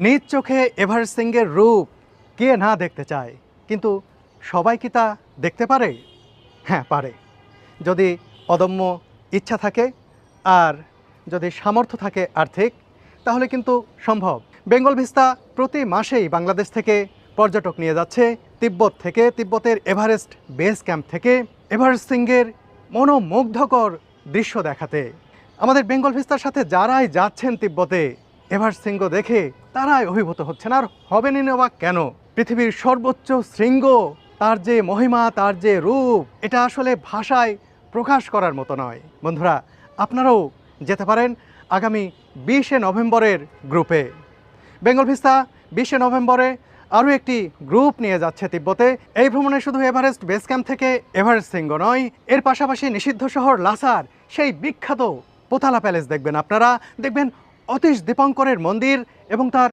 নিজ চোখে এভারেস্ট সিংহের রূপ কে না দেখতে চায়, কিন্তু সবাই কি তা দেখতে পারে? হ্যাঁ, পারে। যদি অদম্য ইচ্ছা থাকে আর যদি সামর্থ্য থাকে আর্থিক, তাহলে কিন্তু সম্ভব। বেঙ্গল ভিস্তা প্রতি মাসেই বাংলাদেশ থেকে পর্যটক নিয়ে যাচ্ছে তিব্বত থেকে, তিব্বতের এভারেস্ট বেস ক্যাম্প থেকে এভারেস্ট সিংহের মনোমুগ্ধকর দৃশ্য দেখাতে। আমাদের বেঙ্গল ভিস্তার সাথে যারাই যাচ্ছেন তিব্বতে, এভারেস্ট শৃঙ্গ দেখে তারাই অভিভূত হচ্ছেন। আর হবেনই না বা কেন? পৃথিবীর সর্বোচ্চ শৃঙ্গ, তার যে মহিমা, তার যে রূপ, এটা আসলে ভাষায় প্রকাশ করার মতো নয়। বন্ধুরা, আপনারাও যেতে পারেন আগামী 20শে নভেম্বরের গ্রুপে। বেঙ্গল ভিস্তা 20শে নভেম্বরে আরও একটি গ্রুপ নিয়ে যাচ্ছে তিব্বতে। এই ভ্রমণে শুধু এভারেস্ট বেস ক্যাম্প থেকে এভারেস্ট শৃঙ্গ নয়, এর পাশাপাশি নিষিদ্ধ শহর লাসার সেই বিখ্যাত পোতালা প্যালেস দেখবেন আপনারা, দেখবেন অতীশ দীপঙ্করের মন্দির এবং তার